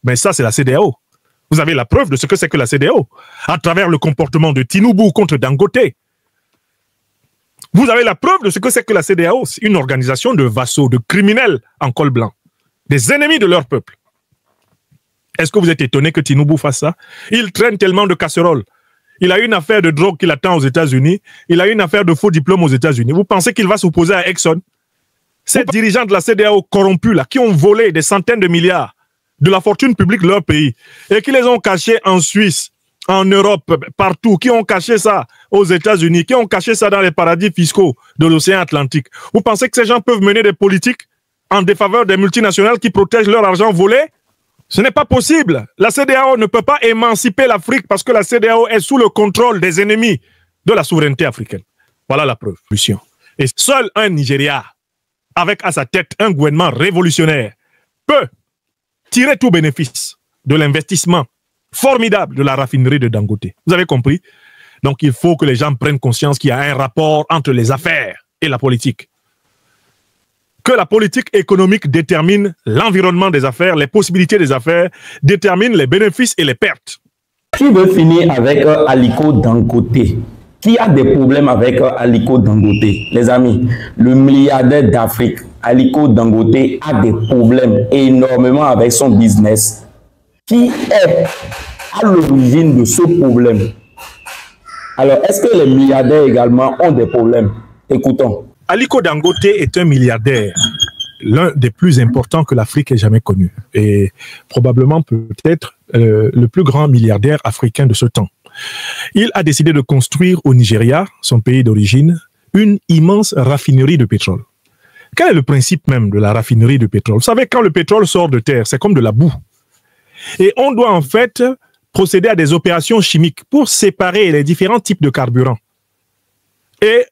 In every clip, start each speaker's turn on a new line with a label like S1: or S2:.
S1: Mais ça, c'est la CEDEAO. Vous avez la preuve de ce que c'est que la CEDEAO, à travers le comportement de Tinubu contre Dangote. Vous avez la preuve de ce que c'est que la CEDEAO, une organisation de vassaux, de criminels en col blanc, des ennemis de leur peuple. Est-ce que vous êtes étonné que Tinubu fasse ça? Il traîne tellement de casseroles. Il a une affaire de drogue qu'il attend aux États-Unis. Il a une affaire de faux diplômes aux États-Unis. Vous pensez qu'il va s'opposer à Exxon? Ces dirigeants de la CEDEAO corrompus, là, qui ont volé des centaines de milliards de la fortune publique de leur pays et qui les ont cachés en Suisse, en Europe, partout, qui ont caché ça aux États-Unis, qui ont caché ça dans les paradis fiscaux de l'océan Atlantique. Vous pensez que ces gens peuvent mener des politiques en défaveur des multinationales qui protègent leur argent volé? Ce n'est pas possible. La CEDEAO ne peut pas émanciper l'Afrique parce que la CEDEAO est sous le contrôle des ennemis de la souveraineté africaine. Voilà la preuve. Et seul un Nigeria, avec à sa tête un gouvernement révolutionnaire, peut tirer tout bénéfice de l'investissement formidable de la raffinerie de Dangote. Vous avez compris? Donc il faut que les gens prennent conscience qu'il y a un rapport entre les affaires et la politique. Que la politique économique détermine l'environnement des affaires, les possibilités des affaires, détermine les bénéfices et les pertes.
S2: Qui veut finir avec Aliko Dangote? Qui a des problèmes avec Aliko Dangote? Les amis, le milliardaire d'Afrique, Aliko Dangote, a des problèmes énormément avec son business. Qui est à l'origine de ce problème? Alors, est-ce que les milliardaires également ont des problèmes? Écoutons.
S1: Aliko Dangote est un milliardaire, l'un des plus importants que l'Afrique ait jamais connu. Et probablement peut-être le plus grand milliardaire africain de ce temps. Il a décidé de construire au Nigeria, son pays d'origine, une immense raffinerie de pétrole. Quel est le principe même de la raffinerie de pétrole? Vous savez, quand le pétrole sort de terre, c'est comme de la boue. Et on doit en fait procéder à des opérations chimiques pour séparer les différents types de carburants et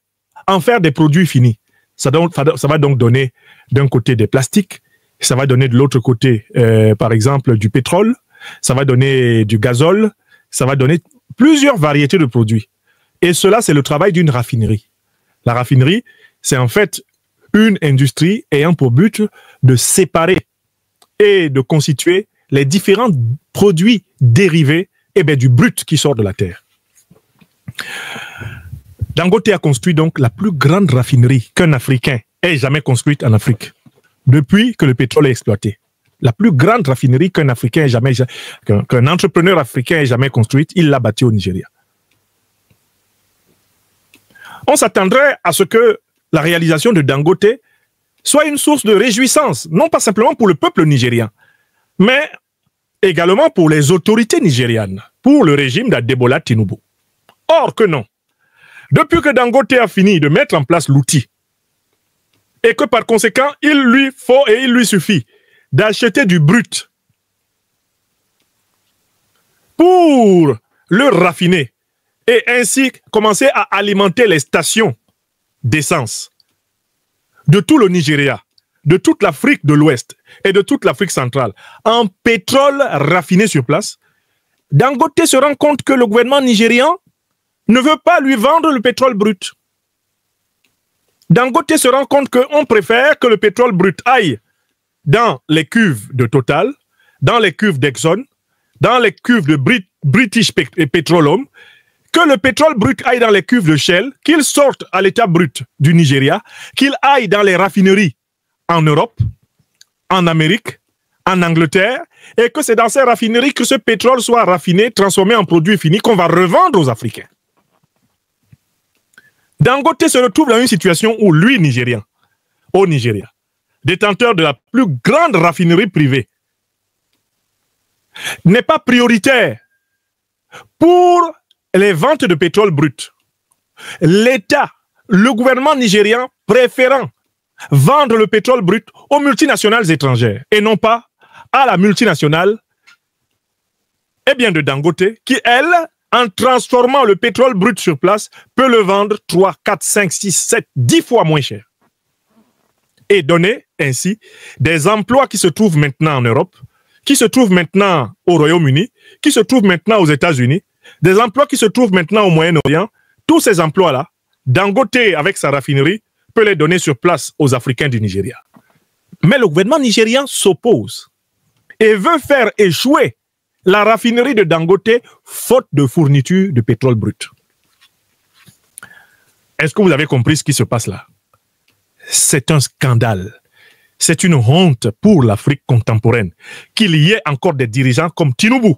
S1: en faire des produits finis. Ça va donc donner d'un côté des plastiques, ça va donner de l'autre côté, par exemple, du pétrole, ça va donner du gazole, ça va donner plusieurs variétés de produits. Et cela, c'est le travail d'une raffinerie. La raffinerie, c'est en fait une industrie ayant pour but de séparer et de constituer les différents produits dérivés du brut qui sort de la terre. Dangote a construit donc la plus grande raffinerie qu'un Africain ait jamais construite en Afrique, depuis que le pétrole est exploité. La plus grande raffinerie qu'un Africain qu'un entrepreneur africain ait jamais construite, il l'a bâtie au Nigeria. On s'attendrait à ce que la réalisation de Dangote soit une source de réjouissance, non pas simplement pour le peuple nigérian, mais également pour les autorités nigérianes, pour le régime d'Adebola Tinubu. Or que non. Depuis que Dangote a fini de mettre en place l'outil, et que par conséquent, il lui faut et il lui suffit d'acheter du brut pour le raffiner et ainsi commencer à alimenter les stations d'essence de tout le Nigeria, de toute l'Afrique de l'Ouest et de toute l'Afrique centrale en pétrole raffiné sur place, Dangote se rend compte que le gouvernement nigérian ne veut pas lui vendre le pétrole brut. Dangote se rend compte qu'on préfère que le pétrole brut aille dans les cuves de Total, dans les cuves d'Exxon, dans les cuves de British Petroleum, que le pétrole brut aille dans les cuves de Shell, qu'il sorte à l'état brut du Nigeria, qu'il aille dans les raffineries en Europe, en Amérique, en Angleterre, et que c'est dans ces raffineries que ce pétrole soit raffiné, transformé en produit fini qu'on va revendre aux Africains. Dangote se retrouve dans une situation où lui, Nigérian, au Nigeria, détenteur de la plus grande raffinerie privée, n'est pas prioritaire pour les ventes de pétrole brut. L'État, le gouvernement nigérian préférant vendre le pétrole brut aux multinationales étrangères et non pas à la multinationale de Dangote qui, elle, en transformant le pétrole brut sur place, peut le vendre 3, 4, 5, 6, 7, 10 fois moins cher. Et donner ainsi des emplois qui se trouvent maintenant en Europe, qui se trouvent maintenant au Royaume-Uni, qui se trouvent maintenant aux États-Unis, des emplois qui se trouvent maintenant au Moyen-Orient. Tous ces emplois-là, Dangote, avec sa raffinerie, peut les donner sur place aux Africains du Nigeria. Mais le gouvernement nigérien s'oppose. et veut faire échouer la raffinerie de Dangote faute de fourniture de pétrole brut. Est-ce que vous avez compris ce qui se passe là? C'est un scandale. C'est une honte pour l'Afrique contemporaine qu'il y ait encore des dirigeants comme Tinubu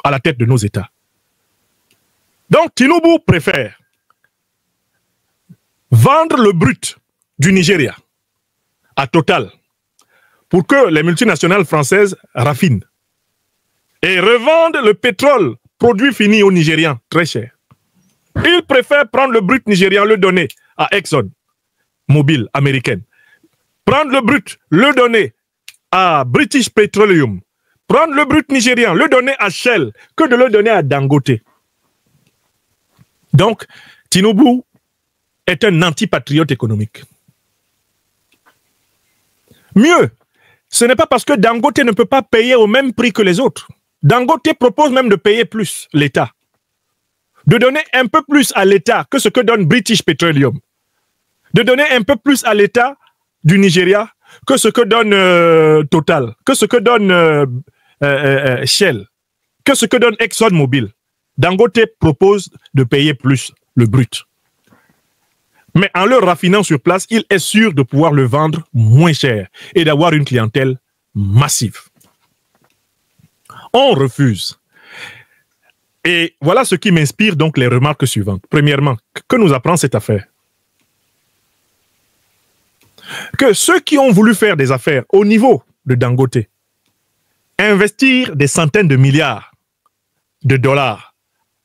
S1: à la tête de nos États. Donc Tinubu préfère vendre le brut du Nigeria à Total pour que les multinationales françaises raffinent et revendent le pétrole produit fini aux Nigérians très cher. Il préfère prendre le brut nigérian, le donner à Exxon Mobil américaine, prendre le brut, le donner à British Petroleum, prendre le brut nigérian, le donner à Shell, que de le donner à Dangote. Donc, Tinubu est un antipatriote économique. Mieux, ce n'est pas parce que Dangote ne peut pas payer au même prix que les autres. Dangote propose même de payer plus l'État. De donner un peu plus à l'État que ce que donne British Petroleum. De donner un peu plus à l'État du Nigeria que ce que donne Total, que ce que donne Shell, que ce que donne Exxon Mobil. Dangote propose de payer plus le brut. Mais en le raffinant sur place, il est sûr de pouvoir le vendre moins cher et d'avoir une clientèle massive. On refuse. Et voilà ce qui m'inspire donc les remarques suivantes. Premièrement, que nous apprend cette affaire? Que ceux qui ont voulu faire des affaires au niveau de Dangote, investir des centaines de milliards de dollars,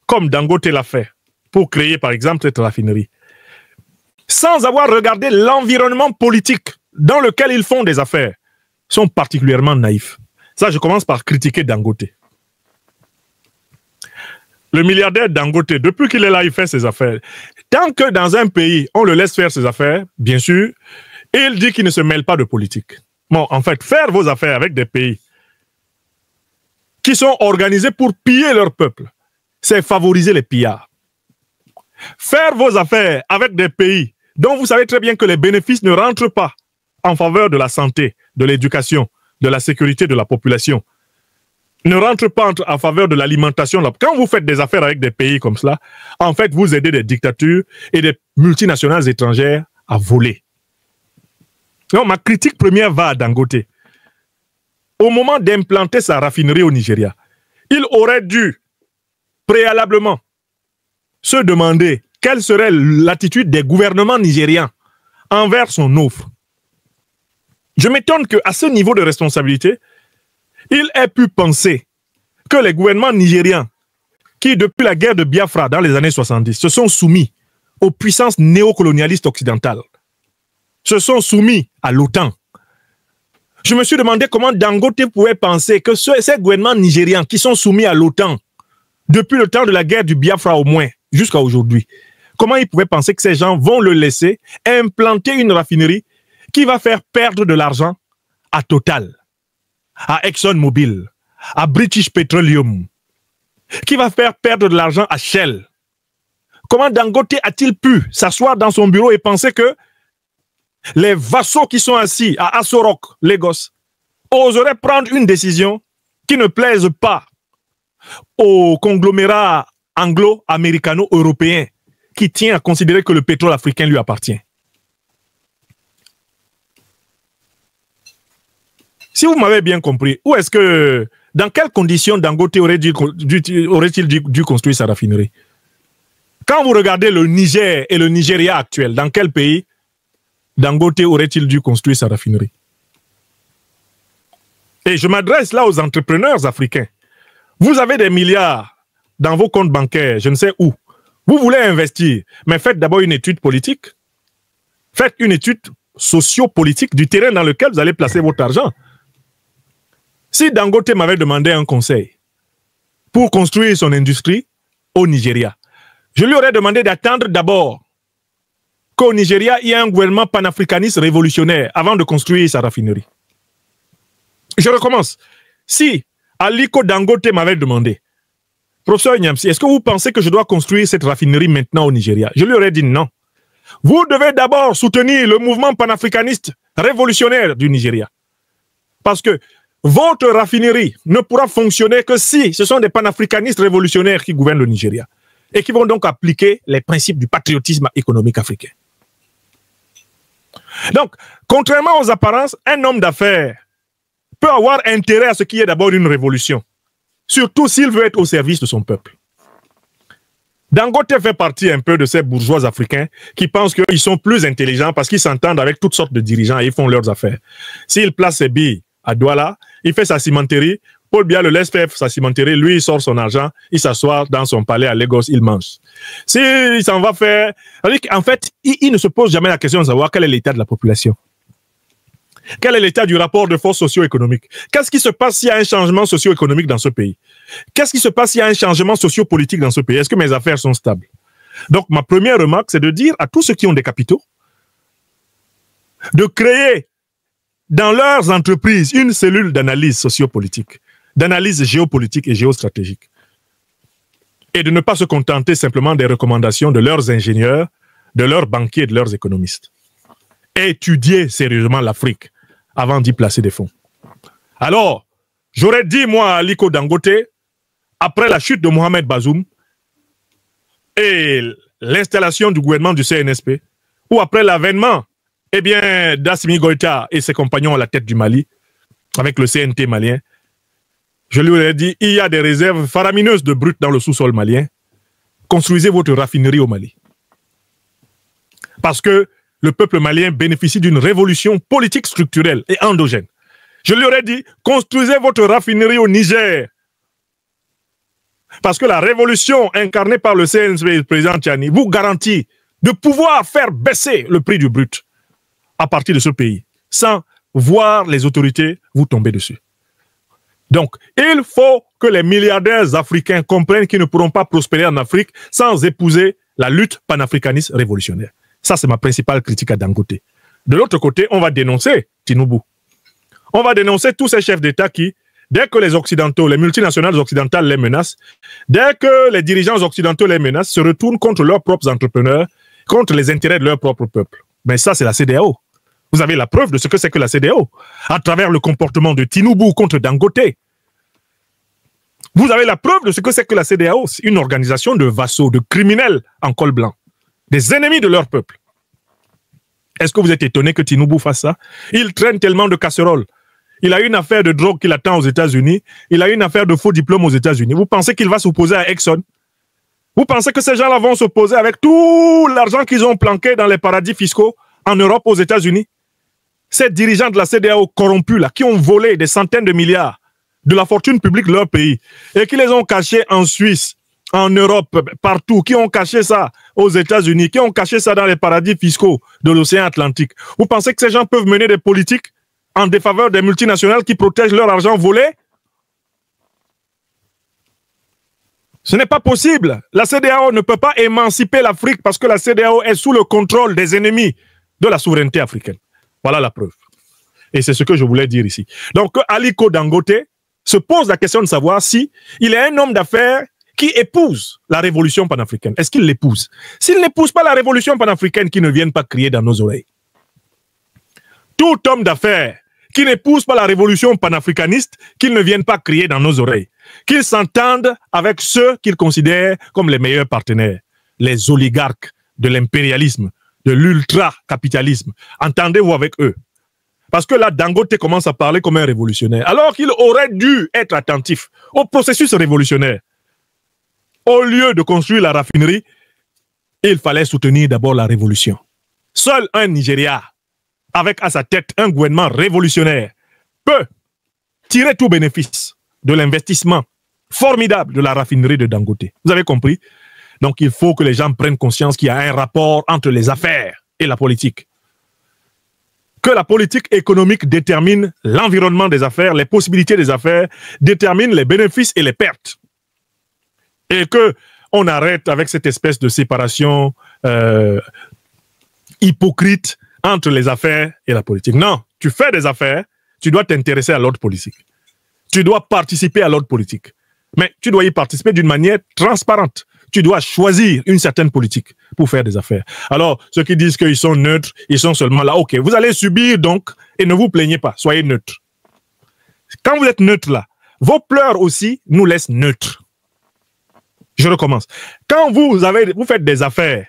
S1: comme Dangote l'a fait, pour créer par exemple cette raffinerie, sans avoir regardé l'environnement politique dans lequel ils font des affaires, sont particulièrement naïfs. Ça, je commence par critiquer Dangote. Le milliardaire Dangote, depuis qu'il est là, il fait ses affaires. Tant que dans un pays, on le laisse faire ses affaires, bien sûr, il dit qu'il ne se mêle pas de politique. Bon, en fait, faire vos affaires avec des pays qui sont organisés pour piller leur peuple, c'est favoriser les pillards. Faire vos affaires avec des pays dont vous savez très bien que les bénéfices ne rentrent pas en faveur de la santé, de l'éducation, de la sécurité de la population, ne rentrent pas en faveur de l'alimentation. Quand vous faites des affaires avec des pays comme cela, en fait, vous aidez des dictatures et des multinationales étrangères à voler. Donc, ma critique première va à Dangote. Au moment d'implanter sa raffinerie au Nigeria, il aurait dû préalablement se demander quelle serait l'attitude des gouvernements nigérians envers son offre. Je m'étonne qu'à ce niveau de responsabilité, il ait pu penser que les gouvernements nigériens, qui depuis la guerre de Biafra dans les années 70, se sont soumis aux puissances néocolonialistes occidentales, se sont soumis à l'OTAN. Je me suis demandé comment Dangote pouvait penser que ces gouvernements nigérians qui sont soumis à l'OTAN depuis le temps de la guerre du Biafra au moins, jusqu'à aujourd'hui, comment ils pouvaient penser que ces gens vont le laisser implanter une raffinerie qui va faire perdre de l'argent à Total, à Exxon Mobil, à British Petroleum, qui va faire perdre de l'argent à Shell. Comment Dangote a-t-il pu s'asseoir dans son bureau et penser que les vassaux qui sont assis à Aso Rock, Lagos, oseraient prendre une décision qui ne plaise pas au conglomérat anglo-américano-européen qui tient à considérer que le pétrole africain lui appartient? Si vous m'avez bien compris, où est-ce que, dans quelles conditions Dangote aurait-il dû construire sa raffinerie? Quand vous regardez le Niger et le Nigeria actuel, dans quel pays Dangote aurait-il dû construire sa raffinerie? Et je m'adresse là aux entrepreneurs africains. Vous avez des milliards dans vos comptes bancaires, je ne sais où. Vous voulez investir, mais faites d'abord une étude politique. Faites une étude socio-politique du terrain dans lequel vous allez placer votre argent. Si Dangote m'avait demandé un conseil pour construire son industrie au Nigeria, je lui aurais demandé d'attendre d'abord qu'au Nigeria, il y ait un gouvernement panafricaniste révolutionnaire avant de construire sa raffinerie. Je recommence. Si Aliko Dangote m'avait demandé, professeur Nyamsi, est-ce que vous pensez que je dois construire cette raffinerie maintenant au Nigeria? Je lui aurais dit non. Vous devez d'abord soutenir le mouvement panafricaniste révolutionnaire du Nigeria. Parce que votre raffinerie ne pourra fonctionner que si ce sont des panafricanistes révolutionnaires qui gouvernent le Nigeria et qui vont donc appliquer les principes du patriotisme économique africain. Donc, contrairement aux apparences, un homme d'affaires peut avoir intérêt à ce qu'il y ait d'abord une révolution, surtout s'il veut être au service de son peuple. Dangote fait partie un peu de ces bourgeois africains qui pensent qu'ils sont plus intelligents parce qu'ils s'entendent avec toutes sortes de dirigeants et ils font leurs affaires. S'il place ses billes à Douala, il fait sa cimenterie, Paul Biya le laisse faire sa cimenterie, lui il sort son argent, il s'assoit dans son palais à Lagos, il mange. S'il s'en va faire... En fait, il ne se pose jamais la question de savoir quel est l'état de la population. Quel est l'état du rapport de force socio-économique? Qu'est-ce qui se passe s'il y a un changement socio-économique dans ce pays? Qu'est-ce qui se passe s'il y a un changement socio-politique dans ce pays? Est-ce que mes affaires sont stables? Donc, ma première remarque, c'est de dire à tous ceux qui ont des capitaux de créer dans leurs entreprises une cellule d'analyse sociopolitique, d'analyse géopolitique et géostratégique. Et de ne pas se contenter simplement des recommandations de leurs ingénieurs, de leurs banquiers et de leurs économistes. Étudier sérieusement l'Afrique avant d'y placer des fonds. Alors, j'aurais dit, moi, à Aliko Dangote, après la chute de Mohamed Bazoum et l'installation du gouvernement du CNSP, ou après l'avènement d'Assimi Goïta et ses compagnons à la tête du Mali, avec le CNT malien, je lui ai dit, il y a des réserves faramineuses de brut dans le sous-sol malien. Construisez votre raffinerie au Mali. Parce que le peuple malien bénéficie d'une révolution politique structurelle et endogène. Je lui aurais dit, construisez votre raffinerie au Niger. Parce que la révolution incarnée par le CNSP et le président Tchani vous garantit de pouvoir faire baisser le prix du brut à partir de ce pays, sans voir les autorités vous tomber dessus. Donc, il faut que les milliardaires africains comprennent qu'ils ne pourront pas prospérer en Afrique sans épouser la lutte panafricaniste révolutionnaire. Ça, c'est ma principale critique à Dangote. De l'autre côté, on va dénoncer Tinubu. On va dénoncer tous ces chefs d'État qui, dès que les Occidentaux, les multinationales occidentales les menacent, dès que les dirigeants occidentaux les menacent, se retournent contre leurs propres entrepreneurs, contre les intérêts de leur propre peuple. Mais ça, c'est la CEDEAO. Vous avez la preuve de ce que c'est que la CEDEAO, à travers le comportement de Tinubu contre Dangote. Vous avez la preuve de ce que c'est que la CEDEAO, c'est une organisation de vassaux, de criminels en col blanc, des ennemis de leur peuple. Est-ce que vous êtes étonné que Tinubu fasse ça? Il traîne tellement de casseroles. Il a une affaire de drogue qu'il attend aux États-Unis. Il a une affaire de faux diplômes aux États-Unis. Vous pensez qu'il va s'opposer à Exxon? Vous pensez que ces gens-là vont s'opposer avec tout l'argent qu'ils ont planqué dans les paradis fiscaux en Europe, aux États-Unis? Ces dirigeants de la CEDEAO corrompus, là, qui ont volé des centaines de milliards de la fortune publique de leur pays et qui les ont cachés en Suisse, en Europe, partout, qui ont caché ça aux États-Unis, qui ont caché ça dans les paradis fiscaux de l'océan Atlantique. Vous pensez que ces gens peuvent mener des politiques en défaveur des multinationales qui protègent leur argent volé? Ce n'est pas possible. La CEDEAO ne peut pas émanciper l'Afrique parce que la CEDEAO est sous le contrôle des ennemis de la souveraineté africaine. Voilà la preuve. Et c'est ce que je voulais dire ici. Donc, Aliko Dangote se pose la question de savoir si il est un homme d'affaires qui épouse la révolution panafricaine. Est-ce qu'il l'épouse? S'il n'épouse pas la révolution panafricaine, qu'il ne vienne pas crier dans nos oreilles. Tout homme d'affaires qui n'épouse pas la révolution panafricaniste, qu'il ne vienne pas crier dans nos oreilles. Qu'il s'entende avec ceux qu'il considère comme les meilleurs partenaires, les oligarques de l'impérialisme, de l'ultra-capitalisme. Entendez-vous avec eux. Parce que là, Dangote commence à parler comme un révolutionnaire, alors qu'il aurait dû être attentif au processus révolutionnaire. Au lieu de construire la raffinerie, il fallait soutenir d'abord la révolution. Seul un Nigeria, avec à sa tête un gouvernement révolutionnaire, peut tirer tout bénéfice de l'investissement formidable de la raffinerie de Dangote. Vous avez compris? Donc il faut que les gens prennent conscience qu'il y a un rapport entre les affaires et la politique. Que la politique économique détermine l'environnement des affaires, les possibilités des affaires, détermine les bénéfices et les pertes. Et qu'on arrête avec cette espèce de séparation hypocrite entre les affaires et la politique. Non, tu fais des affaires, tu dois t'intéresser à l'ordre politique. Tu dois participer à l'ordre politique. Mais tu dois y participer d'une manière transparente. Tu dois choisir une certaine politique pour faire des affaires. Alors, ceux qui disent qu'ils sont neutres, ils sont seulement là. Ok, vous allez subir donc et ne vous plaignez pas. Soyez neutres. Quand vous êtes neutre là, vos pleurs aussi nous laissent neutres. Je recommence. Quand vous faites des affaires,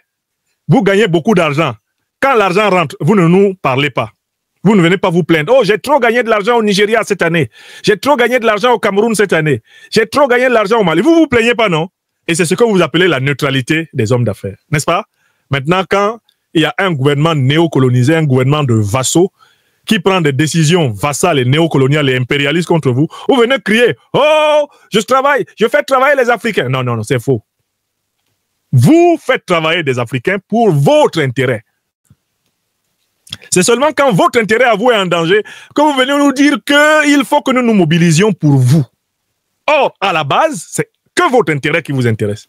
S1: vous gagnez beaucoup d'argent. Quand l'argent rentre, vous ne nous parlez pas. Vous ne venez pas vous plaindre. Oh, j'ai trop gagné de l'argent au Nigeria cette année. J'ai trop gagné de l'argent au Cameroun cette année. J'ai trop gagné de l'argent au Mali. Vous vous plaignez pas, non? Et c'est ce que vous appelez la neutralité des hommes d'affaires. N'est-ce pas? Maintenant, quand il y a un gouvernement néocolonisé, un gouvernement de vassaux, qui prend des décisions vassales et néocoloniales et impérialistes contre vous, vous venez crier « Oh, je fais travailler les Africains ». Non, non, non, c'est faux. Vous faites travailler des Africains pour votre intérêt. C'est seulement quand votre intérêt à vous est en danger que vous venez nous dire qu'il faut que nous nous mobilisions pour vous. Or, à la base, c'est que votre intérêt qui vous intéresse.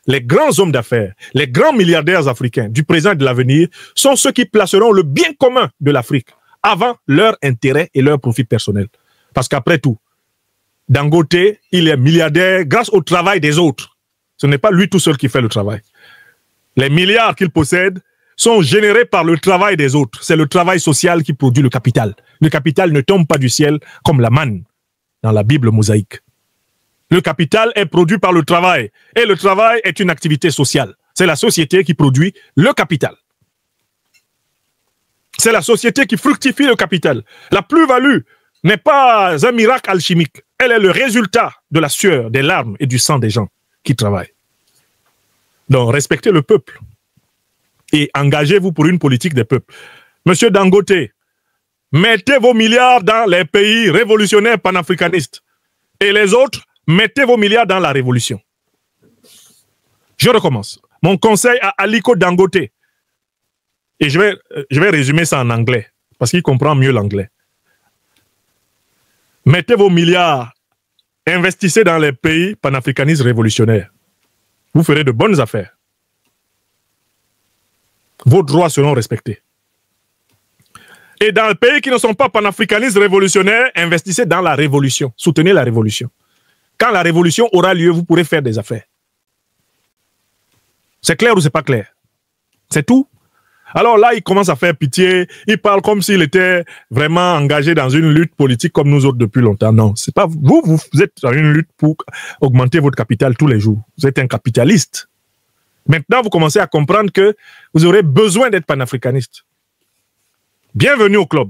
S1: Les grands hommes d'affaires, les grands milliardaires africains du présent et de l'avenir sont ceux qui placeront le bien commun de l'Afrique avant leur intérêt et leur profit personnel. Parce qu'après tout, Dangote, il est milliardaire grâce au travail des autres. Ce n'est pas lui tout seul qui fait le travail. Les milliards qu'il possède sont générés par le travail des autres. C'est le travail social qui produit le capital. Le capital ne tombe pas du ciel comme la manne dans la Bible mosaïque. Le capital est produit par le travail. Et le travail est une activité sociale. C'est la société qui produit le capital. C'est la société qui fructifie le capital. La plus-value n'est pas un miracle alchimique. Elle est le résultat de la sueur, des larmes et du sang des gens qui travaillent. Donc, respectez le peuple et engagez-vous pour une politique des peuples. Monsieur Dangote, mettez vos milliards dans les pays révolutionnaires panafricanistes. Et les autres, mettez vos milliards dans la révolution. Je recommence. Mon conseil à Aliko Dangote, et je vais résumer ça en anglais, parce qu'il comprend mieux l'anglais. Mettez vos milliards, investissez dans les pays panafricanistes révolutionnaires. Vous ferez de bonnes affaires. Vos droits seront respectés. Et dans les pays qui ne sont pas panafricanistes révolutionnaires, investissez dans la révolution. Soutenez la révolution. Quand la révolution aura lieu, vous pourrez faire des affaires. C'est clair ou c'est pas clair? C'est tout. Alors là, il commence à faire pitié. Il parle comme s'il était vraiment engagé dans une lutte politique comme nous autres depuis longtemps. Non, c'est pas vous. Vous êtes dans une lutte pour augmenter votre capital tous les jours. Vous êtes un capitaliste. Maintenant, vous commencez à comprendre que vous aurez besoin d'être panafricaniste. Bienvenue au club.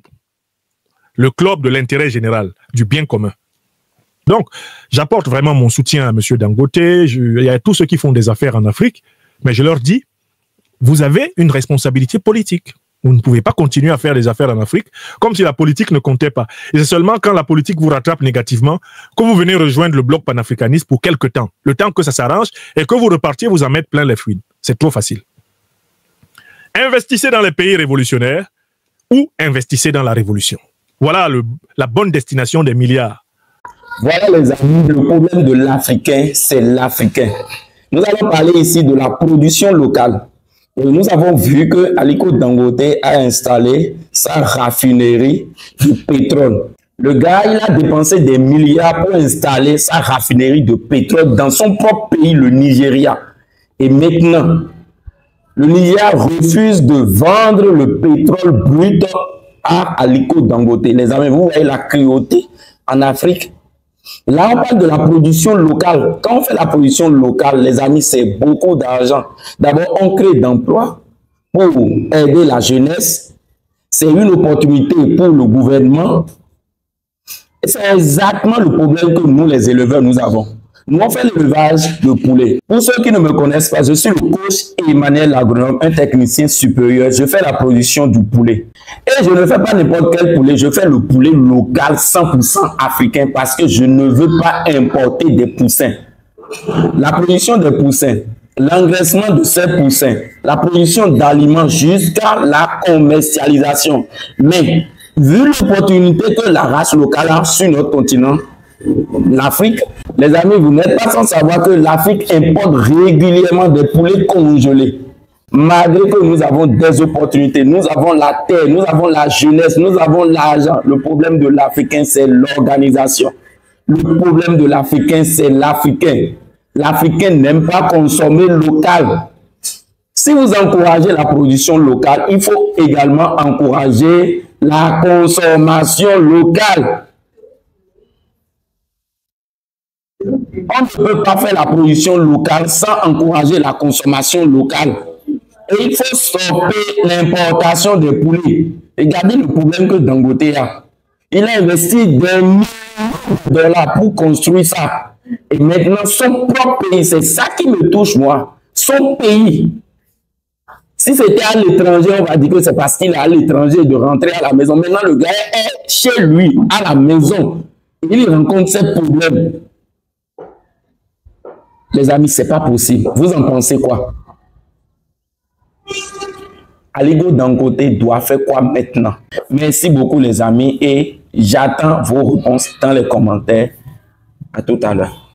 S1: Le club de l'intérêt général, du bien commun. Donc, j'apporte vraiment mon soutien à M. Dangote. Il y a tous ceux qui font des affaires en Afrique. Mais je leur dis, vous avez une responsabilité politique. Vous ne pouvez pas continuer à faire des affaires en Afrique comme si la politique ne comptait pas. Et c'est seulement quand la politique vous rattrape négativement que vous venez rejoindre le bloc panafricaniste pour quelque temps. Le temps que ça s'arrange et que vous repartiez vous en mettre plein les fruits. C'est trop facile. Investissez dans les pays révolutionnaires ou investissez dans la révolution. Voilà la bonne destination des milliards.
S2: Voilà les amis, le problème de l'Africain, c'est l'Africain. Nous allons parler ici de la production locale. Et nous avons vu que Aliko Dangote a installé sa raffinerie de pétrole. Le gars, il a dépensé des milliards pour installer sa raffinerie de pétrole dans son propre pays, le Nigeria. Et maintenant, le Nigeria refuse de vendre le pétrole brut à Aliko Dangote. Les amis, vous voyez la cruauté en Afrique. Là, on parle de la production locale. Quand on fait la production locale, les amis, c'est beaucoup d'argent. D'abord, on crée d'emplois pour aider la jeunesse. C'est une opportunité pour le gouvernement. Et c'est exactement le problème que nous, les éleveurs, nous avons. Nous, on fait l'élevage de poulets. Pour ceux qui ne me connaissent pas, je suis le coach Emmanuel Agronome, un technicien supérieur. Je fais la production du poulet. Et je ne fais pas n'importe quel poulet. Je fais le poulet local 100% africain parce que je ne veux pas importer des poussins. La production des poussins, l'engraissement de ces poussins, la production d'aliments jusqu'à la commercialisation. Mais, vu l'opportunité que la race locale a sur notre continent, l'Afrique, les amis, vous n'êtes pas sans savoir que l'Afrique importe régulièrement des poulets congelés. Malgré que nous avons des opportunités, nous avons la terre, nous avons la jeunesse, nous avons l'argent. Le problème de l'Africain, c'est l'organisation. Le problème de l'Africain, c'est l'Africain. L'Africain n'aime pas consommer local. Si vous encouragez la production locale, il faut également encourager la consommation locale. On ne peut pas faire la production locale sans encourager la consommation locale. Et il faut stopper l'importation des poulets. Regardez le problème que Dangote a. Il a investi des millions de dollars pour construire ça. Et maintenant, son propre pays, c'est ça qui me touche, moi. Son pays. Si c'était à l'étranger, on va dire que c'est parce qu'il est à l'étranger de rentrer à la maison. Maintenant, le gars est chez lui, à la maison. Il rencontre ces problèmes. Les amis, c'est pas possible. Vous en pensez quoi? Aliko Dangote doit faire quoi maintenant? Merci beaucoup les amis et j'attends vos réponses dans les commentaires. À tout à l'heure.